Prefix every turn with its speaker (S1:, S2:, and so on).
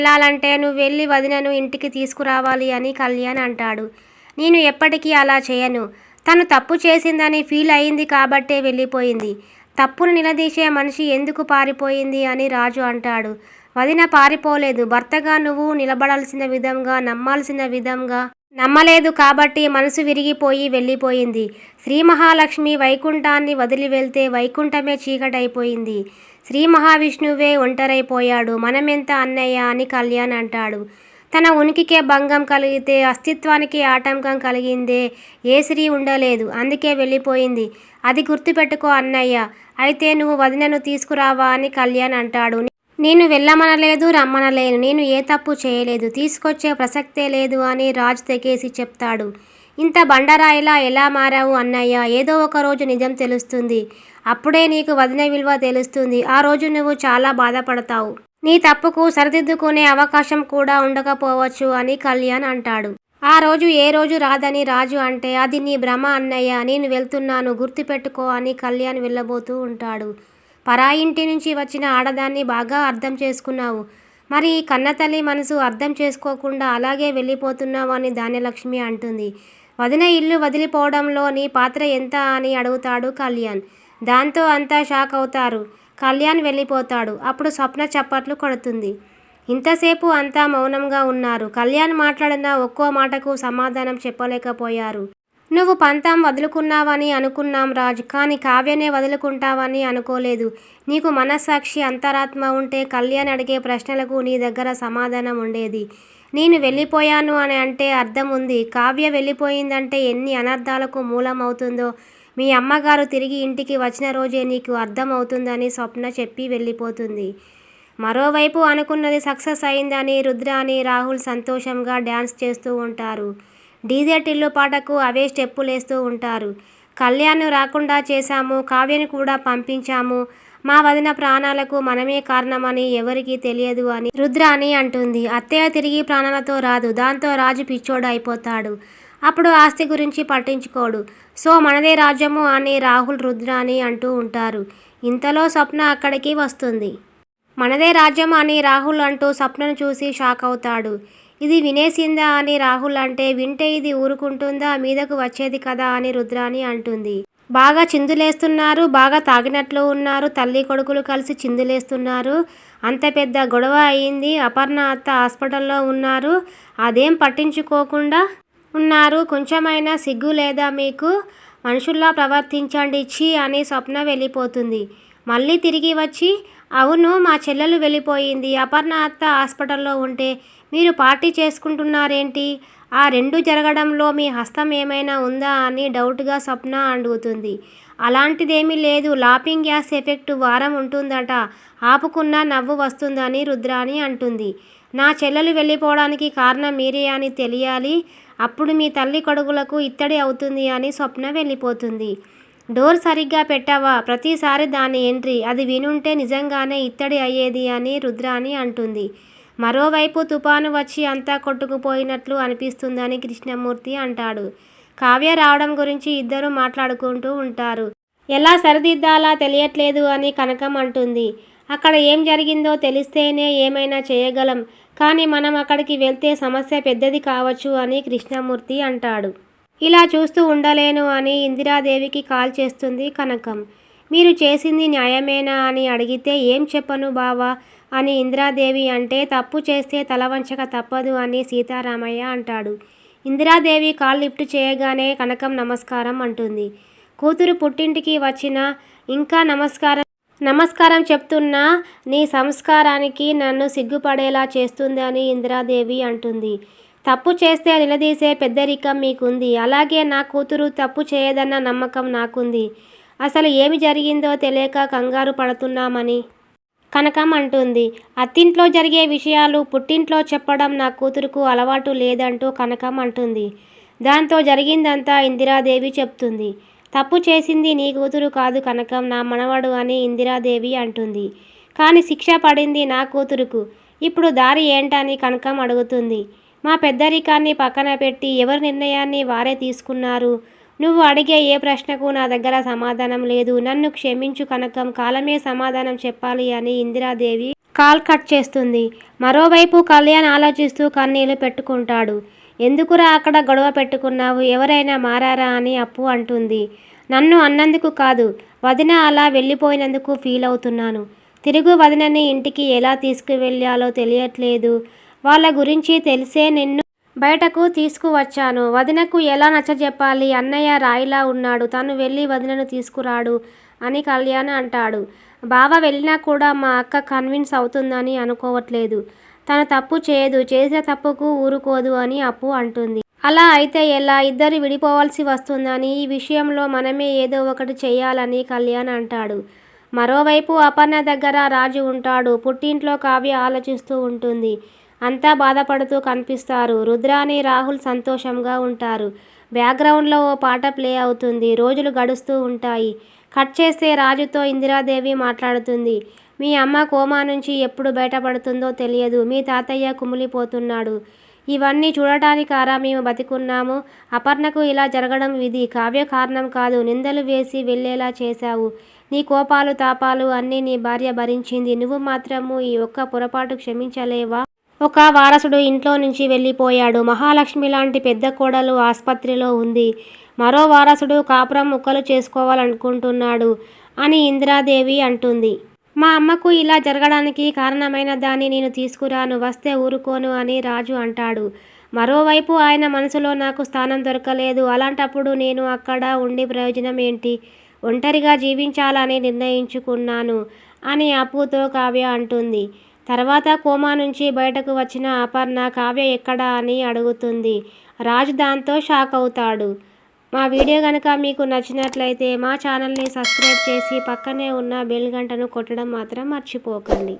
S1: వెళ్ళాలంటే నువ్వు వెళ్ళి వదినను ఇంటికి తీసుకురావాలి అని కళ్యాణ్ అంటాడు. నేను ఎప్పటికీ అలా చేయను. తను తప్పు చేసిందని ఫీల్ అయింది కాబట్టే వెళ్ళిపోయింది. తప్పును నిలదీసే మనిషి ఎందుకు పారిపోయింది అని రాజు అంటాడు. వదిన పారిపోలేదు. భర్తగా నువ్వు నిలబడాల్సిన విధంగా, నమ్మాల్సిన విధంగా నమ్మలేదు కాబట్టి మనసు విరిగిపోయి వెళ్ళిపోయింది. శ్రీ మహాలక్ష్మి వైకుంఠాన్ని వదిలి వెళ్తే వైకుంఠమే చీకటైపోయింది. శ్రీ మహావిష్ణువే ఒంటరైపోయాడు. మనమెంత అన్నయ్య అని కళ్యాణ్ అంటాడు. తన ఉనికికే భంగం కలిగితే అస్తిత్వానికి ఆటంకం కలిగిందే. ఏ స్త్రీ ఉండలేదు, అందుకే వెళ్ళిపోయింది. అది గుర్తుపెట్టుకో అన్నయ్య. అయితే నువ్వు వదినను తీసుకురావా అని కళ్యాణ్ అంటాడు. నేను వెళ్ళమనలేదు, రమ్మనలేను. నేను ఏ తప్పు చేయలేదు. తీసుకొచ్చే ప్రసక్తే లేదు అని రాజ్ తెగేసి చెప్తాడు. ఇంత బండరాయిలా ఎలా మారావు అన్నయ్య? ఏదో ఒక రోజు నిజం తెలుస్తుంది. అప్పుడే నీకు వదిన విలువ తెలుస్తుంది. ఆ రోజు నువ్వు చాలా బాధపడతావు. నీ తప్పుకు సరిదిద్దుకునే అవకాశం కూడా ఉండకపోవచ్చు అని కళ్యాణ్ అంటాడు. ఆ రోజు ఏ రోజు రాదని రాజు అంటే, అది నీ భ్రమ అన్నయ్య. నేను వెళ్తున్నాను, గుర్తుపెట్టుకో అని కళ్యాణ్ వెళ్ళబోతూ ఉంటాడు. పరాయింటి నుంచి వచ్చిన ఆడదాన్ని బాగా అర్థం చేసుకున్నావు. మరి ఈ కన్నతల్లి మనసు అర్థం చేసుకోకుండా అలాగే వెళ్ళిపోతున్నావు అని ధాన్యలక్ష్మి అంటుంది. వదిన ఇల్లు వదిలిపోవడంలో నీ పాత్ర ఎంత అని అడుగుతాడు కళ్యాణ్. దాంతో అంతా షాక్ అవుతారు. కళ్యాణ్ వెళ్ళిపోతాడు. అప్పుడు స్వప్న చప్పట్లు కొడుతుంది. ఇంతసేపు అంతా మౌనంగా ఉన్నారు. కళ్యాణ్ మాట్లాడిన ఒక్కో మాటకు సమాధానం చెప్పలేకపోయారు. నువ్వు పంతం వదులుకున్నావని అనుకున్నాం రాజ్, కానీ కావ్యనే వదులుకుంటావని అనుకోలేదు. నీకు మనస్సాక్షి, అంతరాత్మ ఉంటే కళ్యాణ్ అడిగే ప్రశ్నలకు నీ దగ్గర సమాధానం ఉండేది. నేను వెళ్ళిపోయాను అని అంటే అర్థం ఉంది. కావ్య వెళ్ళిపోయిందంటే ఎన్ని అనర్థాలకు మూలం అవుతుందో మీ అమ్మగారు తిరిగి ఇంటికి వచ్చిన రోజే నీకు అర్థం అవుతుందని స్వప్న చెప్పి వెళ్ళిపోతుంది. మరోవైపు అనుకున్నది సక్సెస్ అయిందని రుద్రాని, రాహుల్ సంతోషంగా డ్యాన్స్ చేస్తూ ఉంటారు. డీజే టిల్లు పాటకు అవే స్టెప్పులేస్తూ ఉంటారు. కళ్యాణ్ను రాకుండా చేశాము, కావ్యను కూడా పంపించాము. మా వదిన ప్రాణాలకు మనమే కారణమని ఎవరికీ తెలియదు అని రుద్రాని అంటుంది. అత్తయ్య తిరిగి ప్రాణాలతో రాదు. దాంతో రాజు పిచ్చోడు అయిపోతాడు. అప్పుడు ఆస్తి గురించి పట్టించుకోడు. సో మనదే రాజ్యము అని రాహుల్, రుద్రాని అంటూ ఉంటారు. ఇంతలో స్వప్న అక్కడికి వస్తుంది. మనదే రాజ్యం అని రాహుల్ అంటూ స్వప్నను చూసి షాక్ అవుతాడు. ఇది వినేసిందా అని రాహుల్ అంటే, వింటే ఇది ఊరుకుంటుందా, మీదకు వచ్చేది కదా అని రుద్రాని అంటుంది. బాగా చిందులేస్తున్నారు, బాగా తాగినట్లు ఉన్నారు. తల్లి కొడుకులు కలిసి చిందులేస్తున్నారు. అంత పెద్ద గొడవ అయింది. అపర్ణ అత్త హాస్పిటల్లో ఉన్నారు. అదేం పట్టించుకోకుండా ఉన్నారు. కొంచెమైనా సిగ్గు లేదా మీకు? మనుషుల్లా ప్రవర్తించండి ఛీ అని స్వప్న వెళ్ళిపోతుంది. మళ్ళీ తిరిగి వచ్చి, అవును మా చెల్లెలు వెళ్ళిపోయింది, అపర్ణ అత్త హాస్పిటల్లో ఉంటే మీరు పార్టీ చేసుకుంటున్నారేంటి? ఆ రెండు జరగడంలో మీ హస్తం ఏమైనా ఉందా అని డౌట్గా స్వప్న అడుగుతుంది. అలాంటిదేమీ లేదు. లాఫింగ్ గ్యాస్ ఎఫెక్ట్ వారం ఉంటుందట. ఆపుకున్నా నవ్వు వస్తుందని రుద్రాని అంటుంది. నా చెల్లెలు వెళ్ళిపోవడానికి కారణం మీరే అని తెలియాలి. అప్పుడు మీ తల్లి కొడుకులకు ఇత్తడి అవుతుంది అని స్వప్న వెళ్ళిపోతుంది. డోర్ సరిగ్గా పెట్టావా? ప్రతిసారి దాని ఎంట్రీ. అది వినుంటే నిజంగానే ఇత్తడి అయ్యేది అని రుద్రాని అంటుంది. మరోవైపు తుఫాను వచ్చి అంతా కొట్టుకుపోయినట్లు అనిపిస్తుందని కృష్ణమూర్తి అంటాడు. కావ్య రావడం గురించి ఇద్దరు మాట్లాడుకుంటూ ఉంటారు. ఎలా సరిదిద్దాలా తెలియట్లేదు అని కనకం అంటుంది. అక్కడ ఏం జరిగిందో తెలిస్తేనే ఏమైనా చేయగలం, కానీ మనం అక్కడికి వెళ్తే సమస్య పెద్దది కావచ్చు అని కృష్ణమూర్తి అంటాడు. ఇలా చూస్తూ ఉండలేను అని ఇందిరాదేవికి కాల్ చేస్తుంది కనకం. మీరు చేసింది న్యాయమేనా అని అడిగితే ఏం చెప్పను బావా అని ఇందిరాదేవి అంటే, తప్పు చేస్తే తలవంచక తప్పదు అని సీతారామయ్య అంటాడు. ఇందిరాదేవి కాల్ లిఫ్ట్ చేయగానే కనకం నమస్కారం అంటుంది. కూతురు పుట్టింటికి వచ్చినా ఇంకా నమస్కారం చెప్తున్నా నీ సంస్కారానికి నన్ను సిగ్గుపడేలా చేస్తుంది అని ఇందిరాదేవి అంటుంది. తప్పు చేస్తే నిలదీసే పెద్దరికం మీకుంది. అలాగే నా కూతురు తప్పు చేయదన్న నమ్మకం నాకుంది. అసలు ఏమి జరిగిందో తెలియక కంగారు పడుతున్నామని కనకం అంటుంది. అత్తింట్లో జరిగే విషయాలు పుట్టింట్లో చెప్పడం నా కూతురుకు అలవాటు లేదంటూ కనకం అంటుంది. దాంతో జరిగిందంతా ఇందిరాదేవి చెప్తుంది. తప్పు చేసింది నీ కూతురు కాదు కనకం, నా మనవడు అని ఇందిరాదేవి అంటుంది. కానీ శిక్ష పడింది నా కూతురుకు. ఇప్పుడు దారి ఏంటని కనకం అడుగుతుంది. మా పెద్దరికాన్ని పక్కన పెట్టి ఎవరి నిర్ణయాన్ని వారే తీసుకున్నారు. నువ్వు అడిగే ఏ ప్రశ్నకు నా దగ్గర సమాధానం లేదు. నన్ను క్షమించు కనకం, కాలమే సమాధానం చెప్పాలి అని ఇందిరాదేవి కాల్ కట్ చేస్తుంది. మరోవైపు కళ్యాణ్ ఆలోచిస్తూ కన్నీళ్లు పెట్టుకుంటాడు. ఎందుకురా అక్కడ గొడవ పెట్టుకున్నావు, ఎవరైనా మారారా అని అప్పు అంటుంది. నన్ను అన్నందుకు కాదు, వదిన అలా వెళ్ళిపోయినందుకు ఫీల్ అవుతున్నాను. తిరుగు వదినని ఇంటికి ఎలా తీసుకువెళ్ళాలో తెలియట్లేదు. వాళ్ళ గురించి తెలిసే నిన్ను బయటకు తీసుకువచ్చాను. వదినకు ఎలా నచ్చజెప్పాలి? అన్నయ్య రాయిలా ఉన్నాడు, తను వెళ్ళి వదినను తీసుకురాడు అని కళ్యాణ్ అంటాడు. బావ వెళ్ళినా కూడా మా అక్క కన్విన్స్ అవుతుందని అనుకోవట్లేదు. తను తప్పు చేయదు, చేసిన తప్పుకు ఊరుకోదు అని అప్పు అంటుంది. అలా అయితే ఎలా? ఇద్దరు విడిపోవాల్సి వస్తుందని, ఈ విషయంలో మనమే ఏదో ఒకటి చెయ్యాలని కళ్యాణ్ అంటాడు. మరోవైపు అపర్ణ దగ్గర రాజు ఉంటాడు. పుట్టింట్లో కావ్య ఆలోచిస్తూ ఉంటుంది. అంతా బాధపడుతూ కనిపిస్తారు. రుద్రాని, రాహుల్ సంతోషంగా ఉంటారు. బ్యాక్గ్రౌండ్లో ఓ పాట ప్లే అవుతుంది. రోజులు గడుస్తూ ఉంటాయి. కట్ చేస్తే రాజుతో ఇందిరాదేవి మాట్లాడుతుంది. మీ అమ్మ కోమా నుంచి ఎప్పుడు బయటపడుతుందో తెలియదు. మీ తాతయ్య కుమిలిపోతున్నాడు. ఇవన్నీ చూడటానికారా మేము బతికున్నాము? అపర్ణకు ఇలా జరగడం విధి, కావ్య కారణం కాదు. నిందలు వేసి వెళ్ళేలా చేశావు. నీ కోపాలు తాపాలు అన్నీ నీ భార్య భరించింది. నువ్వు మాత్రము ఈ ఒక్క పొరపాటు క్షమించలేవా? ఒక వారసుడు ఇంట్లో నుంచి వెళ్ళిపోయాడు. మహాలక్ష్మి లాంటి పెద్ద కోడలు ఆస్పత్రిలో ఉంది. మరో వారసుడు కాపురం ముక్కలు చేసుకోవాలనుకుంటున్నాడు అని ఇందిరాదేవి అంటుంది. మా అమ్మకు ఇలా జరగడానికి కారణమైన దాన్ని నేను తీసుకురాను, వస్తే ఊరుకోను అని రాజు అంటాడు. మరోవైపు ఆయన మనసులో నాకు స్థానం దొరకలేదు, అలాంటప్పుడు నేను అక్కడ ఉండి ప్రయోజనం ఏంటి? ఒంటరిగా జీవించాలని నిర్ణయించుకున్నాను అని అప్పుతో కావ్య అంటుంది. తర్వాత కోమా నుంచి బయటకు వచ్చిన అపర్ణ కావ్య ఎక్కడా అని అడుగుతుంది. రాజు దాంతో షాక్ అవుతాడు. మా వీడియో కనుక మీకు నచ్చినట్లయితే మా ఛానల్ని సబ్స్క్రైబ్ చేసి పక్కనే ఉన్న బెల్ గంటను కొట్టడం మాత్రం మర్చిపోకండి.